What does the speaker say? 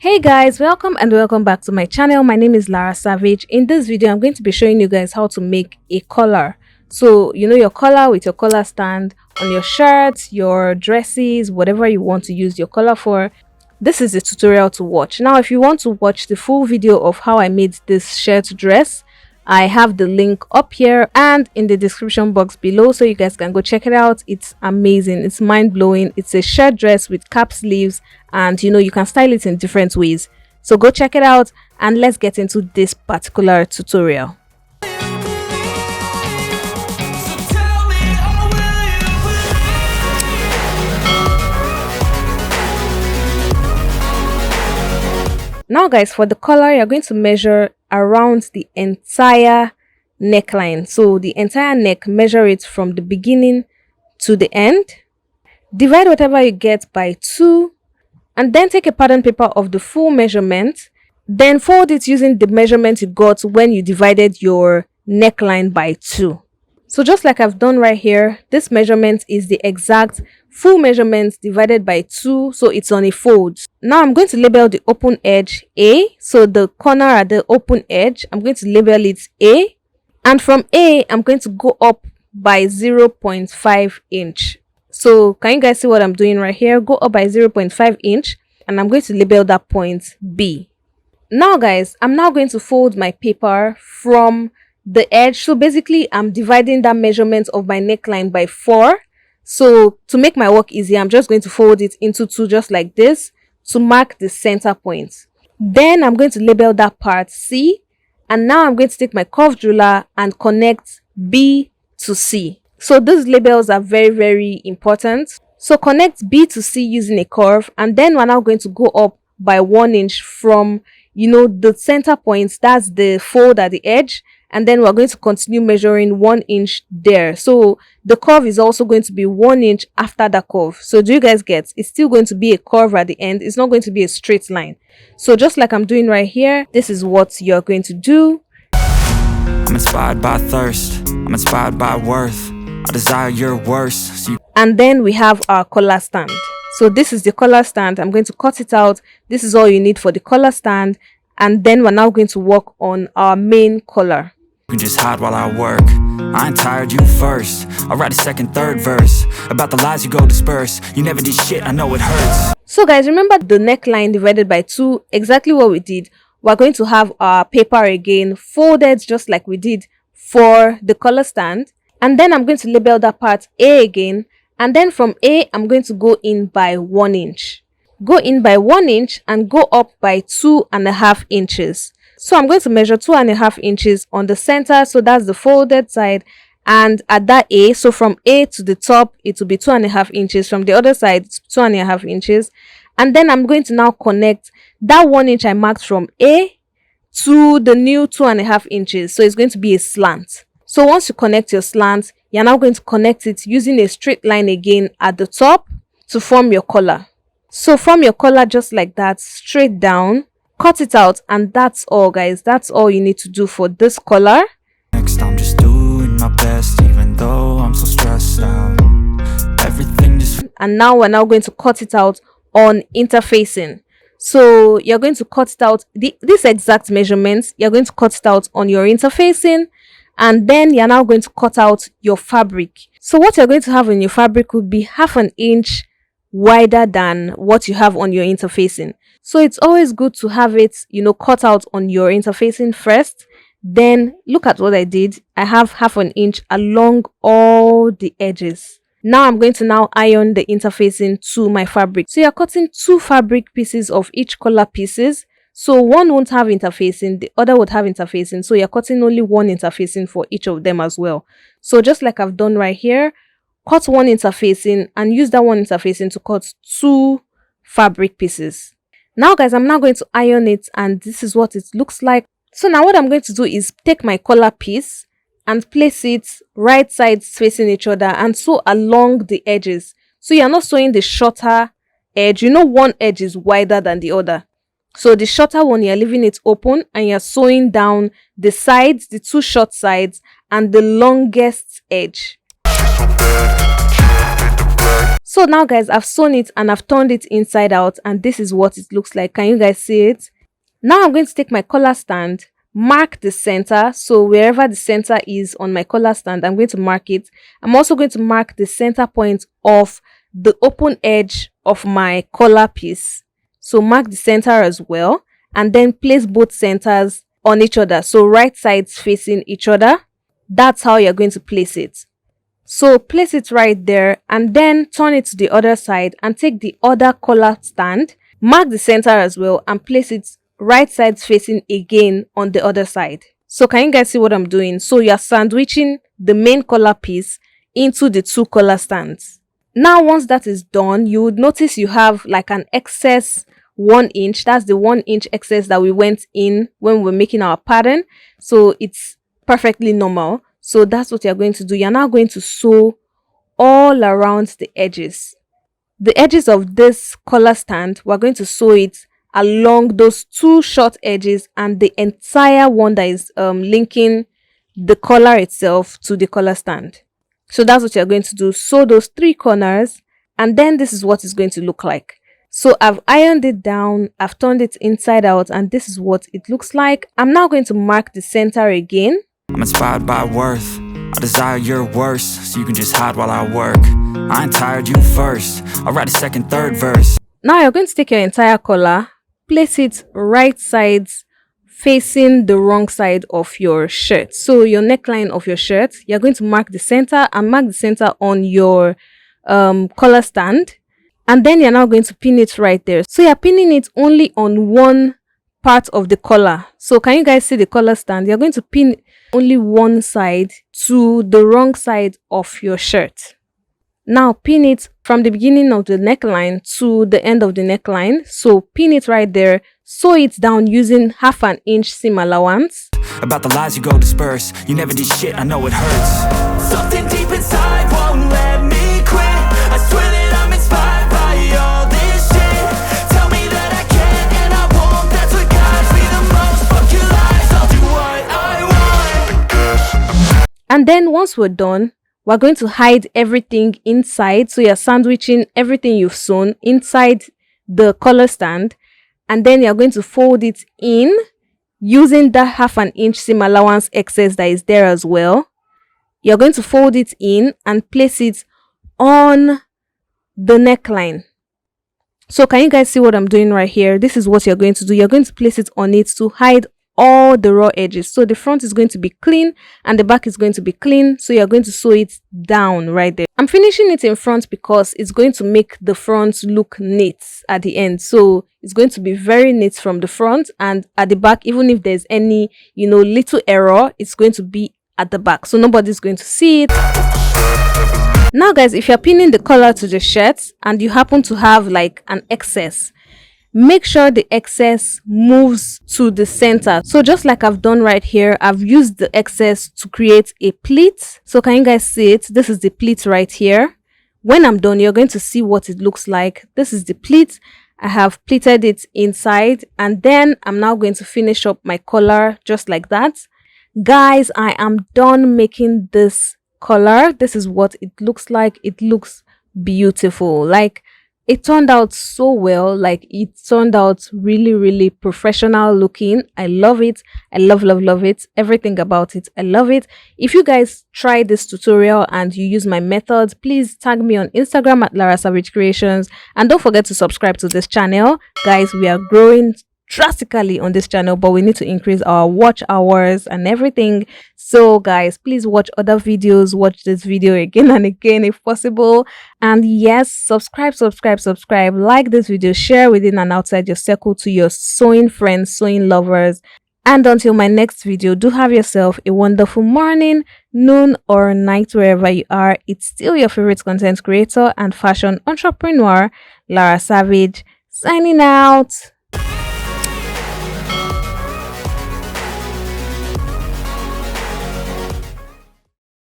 Hey guys, welcome back to my channel. My name is Lara Savage. In this video I'm going to be showing you guys how to make a collar. So you know your collar with your collar stand on your shirts, your dresses, whatever you want to use your collar for. This is a tutorial to watch. Now if you want to watch the full video of how I made this shirt dress, I have the link up here and in the description box below, so you guys can go check it out. It's amazing, it's mind-blowing. It's a shirt dress with cap sleeves, and you know you can style it in different ways. So go check it out and let's get into this particular tutorial. Now guys, for the collar you're going to measure around the entire neckline. So the entire neck, measure it from the beginning to the end. Divide whatever you get by 2 and then take a pattern paper of the full measurement. Then fold it using the measurement you got when you divided your neckline by 2. So just like I've done right here, this measurement is the exact full measurement divided by 2, so it's on a fold. Now I'm going to label the open edge A. So the corner at the open edge, I'm going to label it A, and from A I'm going to go up by 0.5 inch. So can you guys see what I'm doing right here? Go up by 0.5 inch and I'm going to label that point B. Now guys, I'm now going to fold my paper from the edge. So basically I'm dividing that measurement of my neckline by 4. So to make my work easy, I'm just going to fold it into 2 just like this to mark the center point. Then I'm going to label that part C, and now I'm going to take my curved ruler and connect B to C. So these labels are very important. So connect B to C using a curve, and then we're now going to go up by 1 inch from the center point, that's the fold at the edge, and then we're going to continue measuring 1 inch there. So the curve is also going to be 1 inch after the curve. So do you guys get? It's still going to be a curve at the end. It's not going to be a straight line. So just like I'm doing right here, this is what you're going to do. I'm inspired by thirst, I'm inspired by worth, I desire your worst. And then we have our collar stand. So this is the collar stand. I'm going to cut it out. This is all you need for the collar stand, and then we're now going to work on our main collar. You can just hide while I work, I ain't tired, you first. I'll write a second, third verse about the lies you go disperse. You never did shit, I know it hurts. So guys, remember the neckline divided by 2, exactly what we did. We're going to have our paper again folded just like we did for the collar stand, and then I'm going to label that part A again, and then from A I'm going to go in by 1 inch. Go in by 1 inch and go up by 2.5 inches. So I'm going to measure 2.5 inches on the center, so that's the folded side, and at that A, so from A to the top it will be 2.5 inches, from the other side 2.5 inches, and then I'm going to now connect that 1 inch I marked from A to the new 2.5 inches. So it's going to be a slant. So once you connect your slant, you're now going to connect it using a straight line again at the top to form your collar. So form your collar just like that, straight down, cut it out, and that's all guys. That's all you need to do for this collar. Next I'm just doing my best, even though I'm so stressed out. Everything just... And now we're now going to cut it out on interfacing. So you're going to cut it out, this exact measurements, you're going to cut it out on your interfacing, and then you're now going to cut out your fabric. So what you're going to have in your fabric would be 1/2 inch wider than what you have on your interfacing. So it's always good to have it cut out on your interfacing first. Then look at what I did. I have 1/2 inch along all the edges. Now I'm going to now iron the interfacing to my fabric. So you're cutting 2 fabric pieces of each collar pieces. So one won't have interfacing, the other would have interfacing. So you're cutting only 1 interfacing for each of them as well. So just like I've done right here, cut 1 interfacing and use that 1 interfacing to cut 2 fabric pieces. Now guys, I'm now going to iron it, and this is what it looks like. So now what I'm going to do is take my collar piece and place it right sides facing each other and sew along the edges. So you're not sewing the shorter edge. One edge is wider than the other. So the shorter one, you're leaving it open and you're sewing down the sides, the 2 short sides, and the longest edge. So now guys, I've sewn it and I've turned it inside out, and this is what it looks like. Can you guys see it? Now I'm going to take my collar stand, mark the center. So wherever the center is on my collar stand, I'm going to mark it. I'm also going to mark the center point of the open edge of my collar piece. So mark the center as well, and then place both centers on each other, so right sides facing each other. That's how you're going to place it. So place it right there, and then turn it to the other side and take the other collar stand, mark the center as well, and place it right sides facing again on the other side. So can you guys see what I'm doing? So you're sandwiching the main collar piece into the two collar stands. Now once that is done, you would notice you have like an excess 1 inch. That's the 1 inch excess that we went in when we were making our pattern. So it's perfectly normal. So that's what you're going to do. You're now going to sew all around the edges. The edges of this collar stand, we're going to sew it along those two short edges and the entire one that is linking the collar itself to the collar stand. So that's what you're going to do. Sew those 3 corners, and then this is what it's going to look like. So I've ironed it down, I've turned it inside out, and this is what it looks like. I'm now going to mark the center again. I'm inspired by worth, I desire your worst, so you can just hide while I work. I ain't tired, you first, I'll write a second, third verse. Now you're going to take your entire collar, place it right sides facing the wrong side of your shirt. So your neckline of your shirt, you're going to mark the center and mark the center on your collar stand, and then you're now going to pin it right there. So you're pinning it only on one part of the collar. So can you guys see the collar stand? You're going to pin only one side to the wrong side of your shirt. Now pin it from the beginning of the neckline to the end of the neckline. So pin it right there. Sew it down using 1/2 inch seam allowance. About the lies you go disperse, you never did shit, I know it hurts. Something deep inside won't let me quit. I swear that I'm inspired by all this shit. Tell me that I can and I won't, that's what guides me the most. Fuck your lies, I'll do what I want. And then once we're done, we're going to hide everything inside. So you're sandwiching everything you've sewn inside the collar stand, and then you're going to fold it in using that 1/2 inch seam allowance excess that is there as well. You're going to fold it in and place it on the neckline. So can you guys see what I'm doing right here? This is what you're going to do. You're going to place it on it to hide all the raw edges. So the front is going to be clean and the back is going to be clean. So you're going to sew it down right there. I'm finishing it in front because it's going to make the front look neat at the end. So it's going to be very neat from the front, and at the back, even if there's any little error, it's going to be at the back, so nobody's going to see it. Now guys, if you're pinning the collar to the shirt and you happen to have like an excess, make sure the excess moves to the center. So just like I've done right here, I've used the excess to create a pleat. So can you guys see it? This is the pleat right here. When I'm done, you're going to see what it looks like. This is the pleat. I have pleated it inside, and then I'm now going to finish up my collar just like that. Guys, I am done making this collar. This is what it looks like. It looks beautiful. Like, it turned out so well. Like, it turned out really professional looking. I love it. I love it. Everything about it, I love it. If you guys try this tutorial and you use my methods, please tag me on Instagram at Lara Savage Creations, and don't forget to subscribe to this channel. Guys, we are growing drastically on this channel, but we need to increase our watch hours and everything. So guys, please watch other videos, watch this video again and again if possible, and yes, subscribe, like this video, share within and outside your circle to your sewing friends, sewing lovers. And until my next video, do have yourself a wonderful morning, noon or night wherever you are. It's still your favorite content creator and fashion entrepreneur, Lara Savage, signing out.